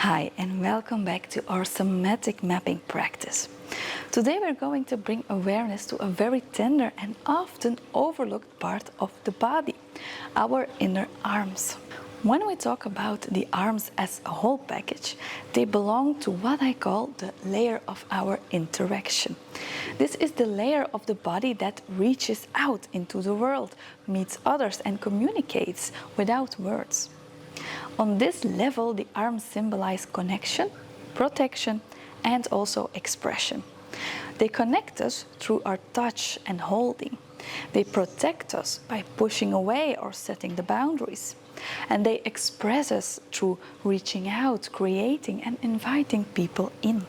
Hi, and welcome back to our somatic mapping practice. Today we're going to bring awareness to a very tender and often overlooked part of the body, our inner arms. When we talk about the arms as a whole package, they belong to what I call the layer of our interaction. This is the layer of the body that reaches out into the world, meets others and communicates without words. On this level, the arms symbolize connection, protection, and also expression. They connect us through our touch and holding. They protect us by pushing away or setting the boundaries. And they express us through reaching out, creating, and inviting people in.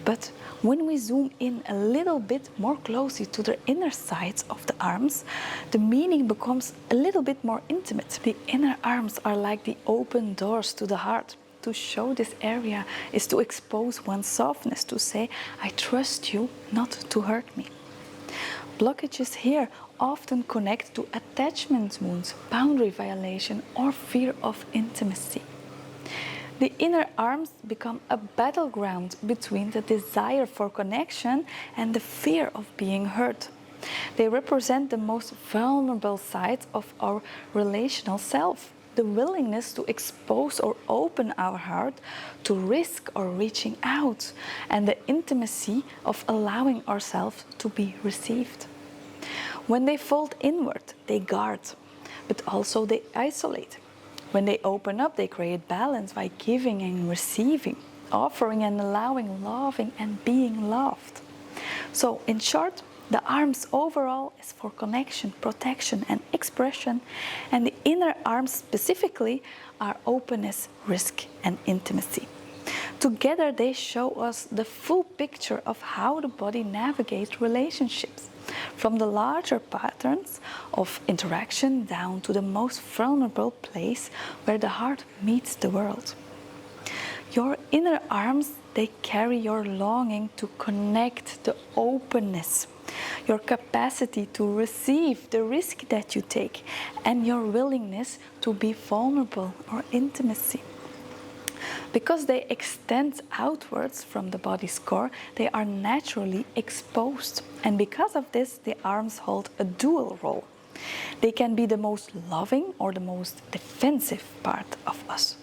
But when we zoom in a little bit more closely to the inner sides of the arms, the meaning becomes a little bit more intimate. The inner arms are like the open doors to the heart. To show this area is to expose one's softness, to say, I trust you not to hurt me. Blockages here often connect to attachment wounds, boundary violation, or fear of intimacy. The inner arms become a battleground between the desire for connection and the fear of being hurt. They represent the most vulnerable side of our relational self, the willingness to expose or open our heart, to risk or reaching out, and the intimacy of allowing ourselves to be received. When they fold inward, they guard, but also they isolate. When they open up, they create balance by giving and receiving, offering and allowing, loving and being loved. So, in short, the arms overall is for connection, protection and expression, and the inner arms specifically are openness, risk and intimacy. Together they show us the full picture of how the body navigates relationships, from the larger patterns of interaction down to the most vulnerable place where the heart meets the world. Your inner arms, they carry your longing to connect, the openness, your capacity to receive, the risk that you take, and your willingness to be vulnerable or intimacy. Because they extend outwards from the body's core, they are naturally exposed. And because of this, the arms hold a dual role. They can be the most loving or the most defensive part of us.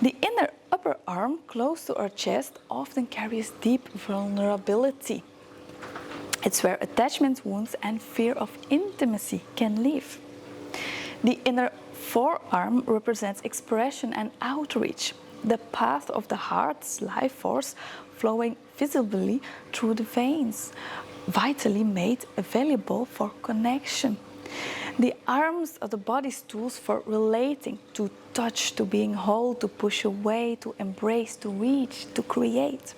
The inner upper arm, close to our chest, often carries deep vulnerability. It's where attachment wounds and fear of intimacy can live. The inner forearm represents expression and outreach, the path of the heart's life force flowing visibly through the veins, vitally made available for connection. The arms are the body's tools for relating, to touch, to being whole, to push away, to embrace, to reach, to create.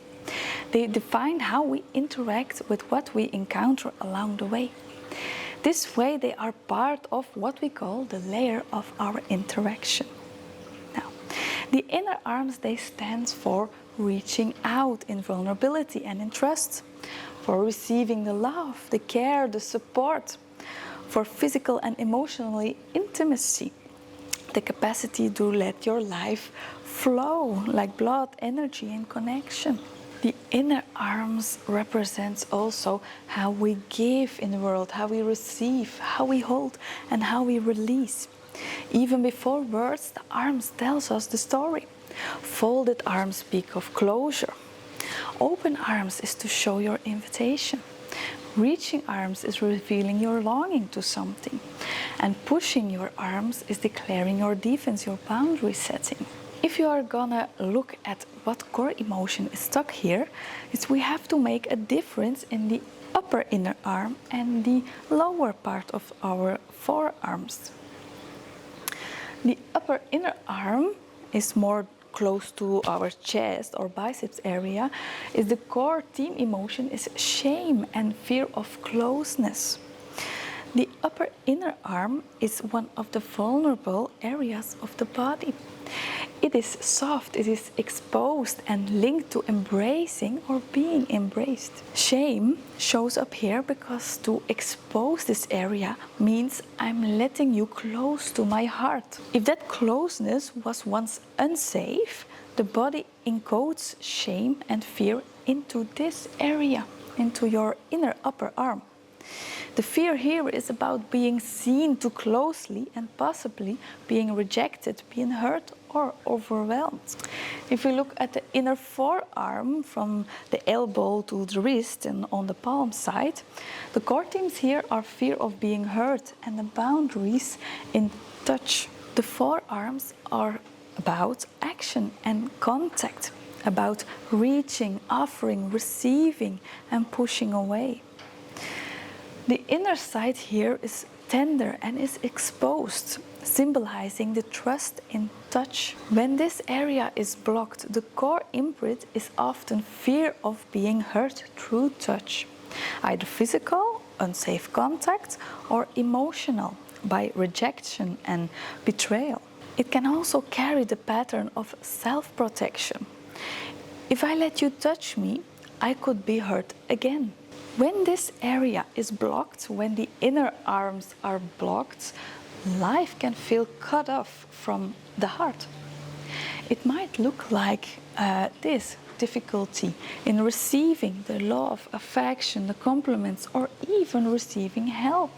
They define how we interact with what we encounter along the way. This way, they are part of what we call the layer of our interaction. Now, the inner arms, they stand for reaching out in vulnerability and in trust, for receiving the love, the care, the support, for physical and emotional intimacy, the capacity to let your life flow like blood, energy, and connection. The inner arms represents also how we give in the world, how we receive, how we hold, and how we release. Even before words, the arms tells us the story. Folded arms speak of closure. Open arms is to show your invitation. Reaching arms is revealing your longing to something. And pushing your arms is declaring your defense, your boundary setting. If you are gonna look at what core emotion is stuck here, is we have to make a difference in the upper inner arm and the lower part of our forearms. The upper inner arm is more close to our chest or biceps area, is the core theme emotion is shame and fear of closeness. The upper inner arm is one of the vulnerable areas of the body. It is soft, it is exposed and linked to embracing or being embraced. Shame shows up here because to expose this area means I'm letting you close to my heart. If that closeness was once unsafe, the body encodes shame and fear into this area, into your inner upper arm. The fear here is about being seen too closely and possibly being rejected, being hurt or overwhelmed. If we look at the inner forearm from the elbow to the wrist and on the palm side, the core themes here are fear of being hurt and the boundaries in touch. The forearms are about action and contact, about reaching, offering, receiving and pushing away. The inner side here is tender and is exposed, symbolizing the trust in touch. When this area is blocked, the core imprint is often fear of being hurt through touch, either physical, unsafe contact, or emotional, by rejection and betrayal. It can also carry the pattern of self-protection. If I let you touch me, I could be hurt again. When this area is blocked, when the inner arms are blocked, life can feel cut off from the heart. It might look like this difficulty in receiving the love, affection, the compliments, or even receiving help.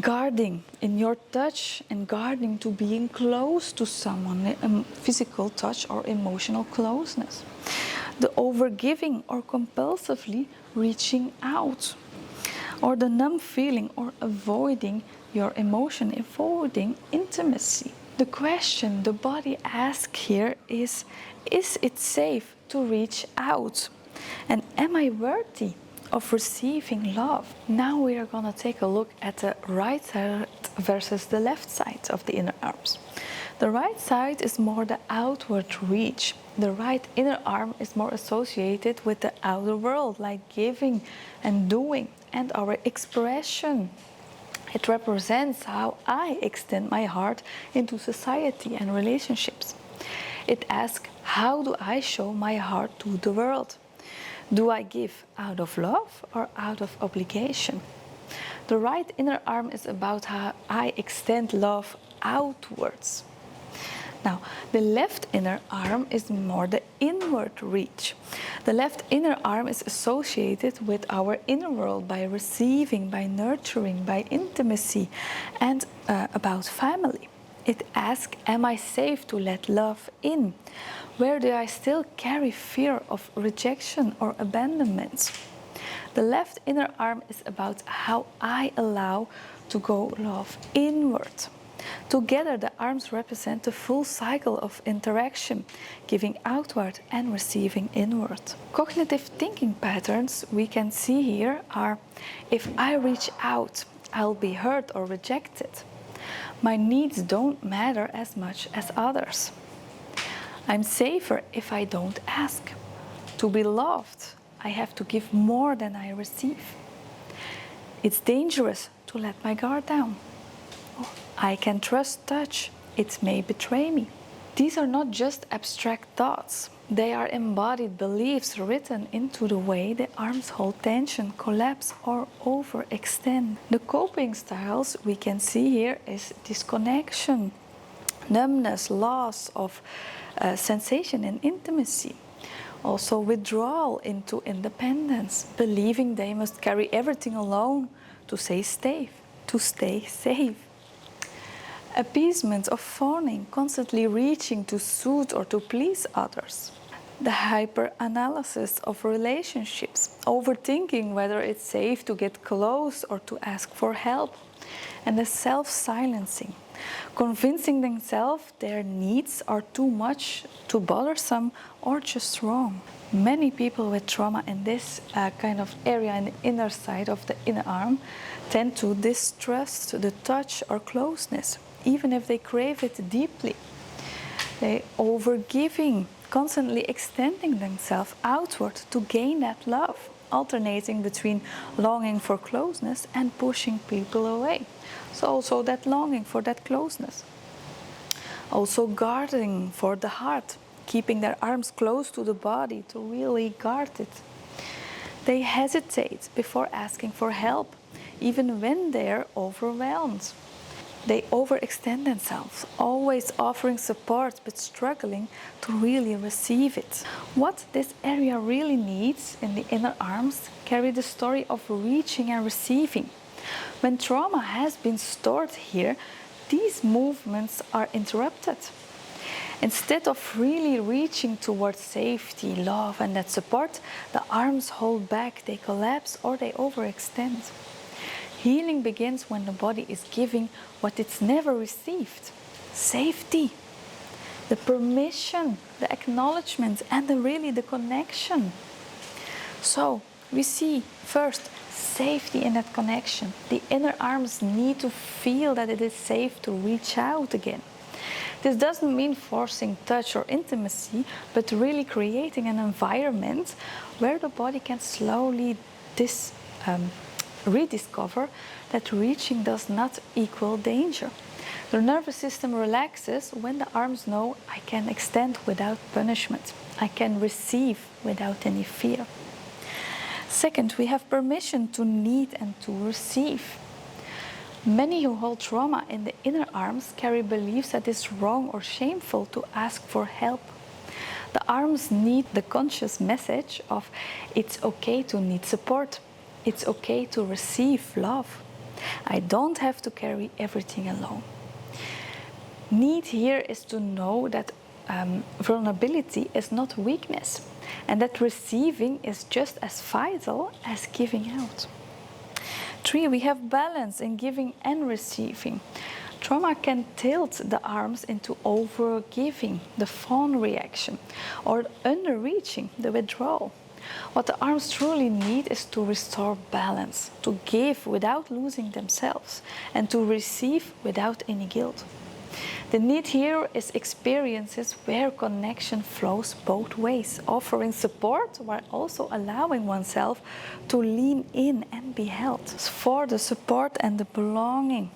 Guarding in your touch and guarding to being close to someone, physical touch or emotional closeness. The overgiving or compulsively reaching out, or the numb feeling or avoiding your emotion, avoiding intimacy. The question the body asks here is it safe to reach out? And am I worthy of receiving love? Now we are going to take a look at the right side versus the left side of the inner arms. The right side is more the outward reach. The right inner arm is more associated with the outer world, like giving and doing, and our expression. It represents how I extend my heart into society and relationships. It asks, how do I show my heart to the world? Do I give out of love or out of obligation? The right inner arm is about how I extend love outwards. Now, the left inner arm is more the inward reach. The left inner arm is associated with our inner world by receiving, by nurturing, by intimacy, and about family. It asks, am I safe to let love in? Where do I still carry fear of rejection or abandonment? The left inner arm is about how I allow to go love inward. Together, the arms represent the full cycle of interaction, giving outward and receiving inward. Cognitive thinking patterns we can see here are, if I reach out, I'll be hurt or rejected. My needs don't matter as much as others. I'm safer if I don't ask. To be loved, I have to give more than I receive. It's dangerous to let my guard down. I can trust touch, it may betray me. These are not just abstract thoughts. They are embodied beliefs written into the way the arms hold tension, collapse or overextend. The coping styles we can see here is disconnection, numbness, loss of sensation and intimacy. Also withdrawal into independence, believing they must carry everything alone to stay safe. Appeasement of fawning, constantly reaching to soothe or to please others. The hyper-analysis of relationships, overthinking whether it's safe to get close or to ask for help. And the self-silencing, convincing themselves their needs are too much, too bothersome, or just wrong. Many people with trauma in this kind of area in the inner side of the inner arm tend to distrust the touch or closeness, even if they crave it deeply. They overgiving, constantly extending themselves outward to gain that love, alternating between longing for closeness and pushing people away. So also that longing for that closeness. Also guarding for the heart, keeping their arms close to the body to really guard it. They hesitate before asking for help, even when they're overwhelmed. They overextend themselves, always offering support but struggling to really receive it. What this area really needs in the inner arms carry the story of reaching and receiving. When trauma has been stored here, these movements are interrupted. Instead of really reaching towards safety, love, and that support, the arms hold back, they collapse, or they overextend. Healing begins when the body is giving what it's never received: safety, the permission, the acknowledgement, and really the connection. So we see first safety in that connection. The inner arms need to feel that it is safe to reach out again. This doesn't mean forcing touch or intimacy, but really creating an environment where the body can slowly rediscover that reaching does not equal danger. The nervous system relaxes when the arms know I can extend without punishment. I can receive without any fear. Second, we have permission to need and to receive. Many who hold trauma in the inner arms carry beliefs that it's wrong or shameful to ask for help. The arms need the conscious message of it's okay to need support. It's okay to receive love. I don't have to carry everything alone. Need here is to know that vulnerability is not weakness, and that receiving is just as vital as giving out. 3, we have balance in giving and receiving. Trauma can tilt the arms into overgiving, the fawn reaction, or underreaching, the withdrawal. What the arms truly need is to restore balance, to give without losing themselves, and to receive without any guilt. The need here is experiences where connection flows both ways, offering support while also allowing oneself to lean in and be held. For the support and the belonging,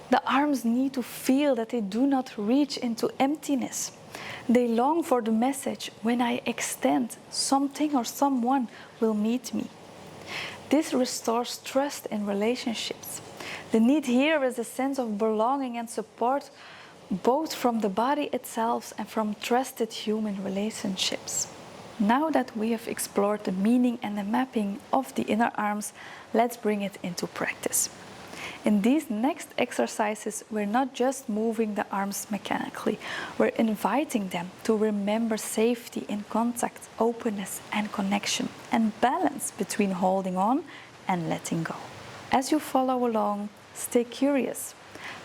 the arms need to feel that they do not reach into emptiness. They long for the message, when I extend, something or someone will meet me. This restores trust in relationships. The need here is a sense of belonging and support, both from the body itself and from trusted human relationships. Now that we have explored the meaning and the mapping of the inner arms, let's bring it into practice. In these next exercises, we're not just moving the arms mechanically, we're inviting them to remember safety in contact, openness and connection, and balance between holding on and letting go. As you follow along, stay curious.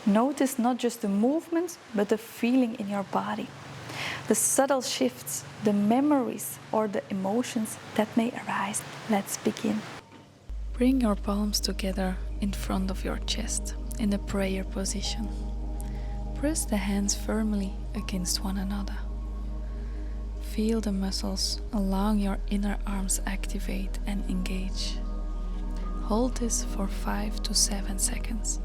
Notice not just the movement, but the feeling in your body, the subtle shifts, the memories or the emotions that may arise. Let's begin. Bring your palms together in front of your chest in a prayer position. Press the hands firmly against one another. Feel the muscles allowing your inner arms activate and engage. Hold this for 5 to 7 seconds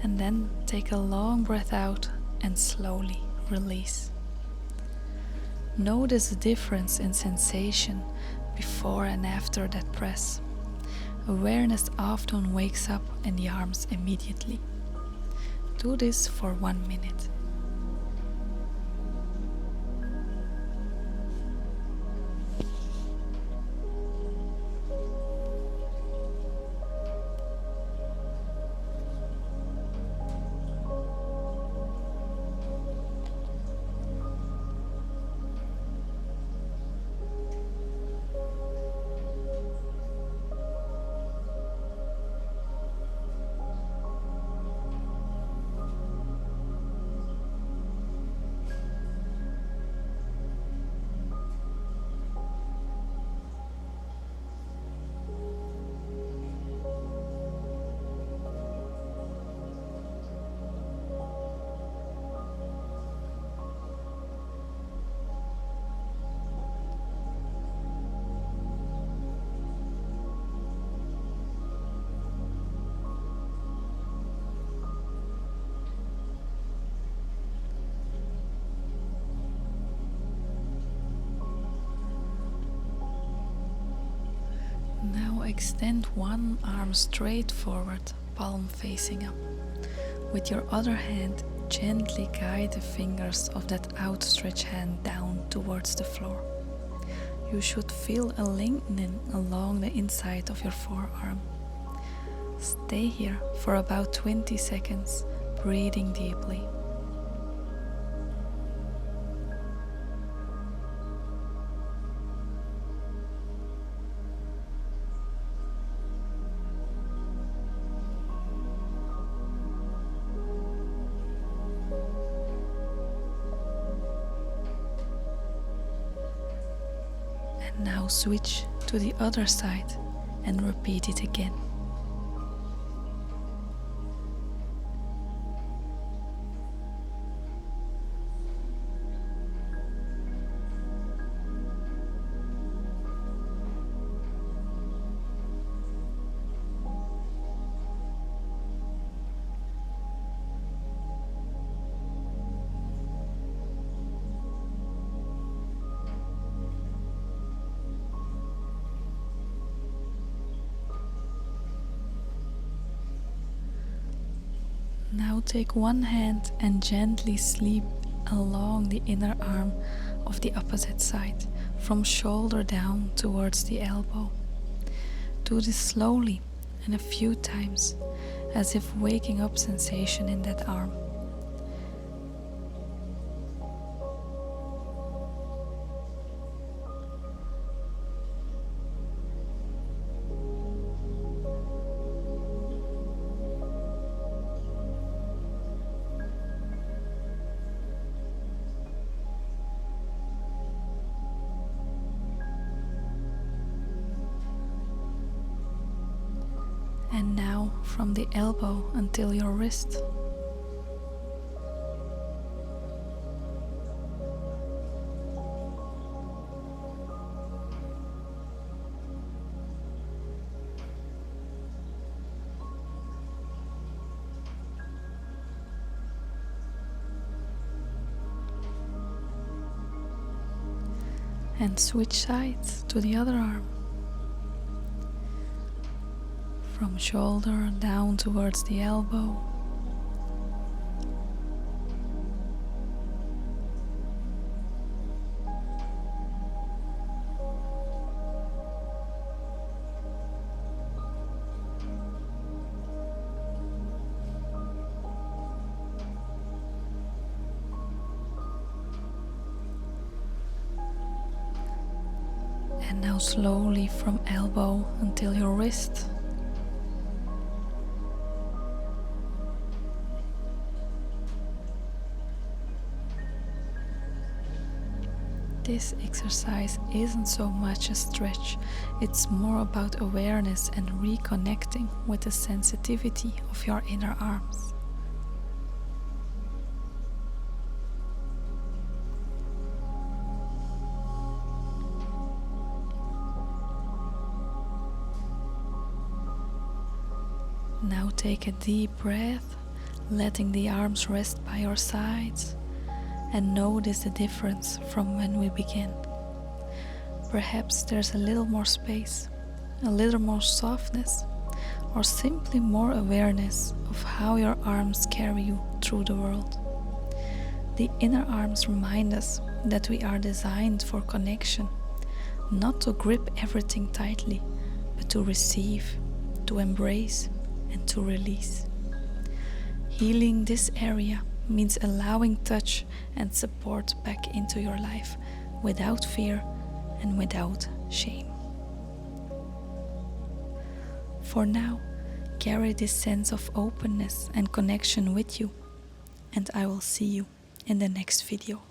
and then take a long breath out and slowly release. Notice the difference in sensation before and after that press. Awareness often wakes up in the arms immediately. Do this for 1 minute. extend one arm straight forward, palm facing up. With your other hand, gently guide the fingers of that outstretched hand down towards the floor. You should feel a lengthening along the inside of your forearm. Stay here for about 20 seconds, breathing deeply. And now switch to the other side and repeat it again. Now take one hand and gently slip along the inner arm of the opposite side, from shoulder down towards the elbow. Do this slowly and a few times, as if waking up sensation in that arm. And now from the elbow until your wrist. And switch sides to the other arm. From shoulder down towards the elbow. And now slowly from elbow until your wrist. This exercise isn't so much a stretch, it's more about awareness and reconnecting with the sensitivity of your inner arms. Now take a deep breath, letting the arms rest by your sides. And notice the difference from when we began. Perhaps there's a little more space, a little more softness, or simply more awareness of how your arms carry you through the world. The inner arms remind us that we are designed for connection, not to grip everything tightly, but to receive, to embrace, and to release. Healing this area means allowing touch and support back into your life without fear and without shame. For now, carry this sense of openness and connection with you, and I will see you in the next video.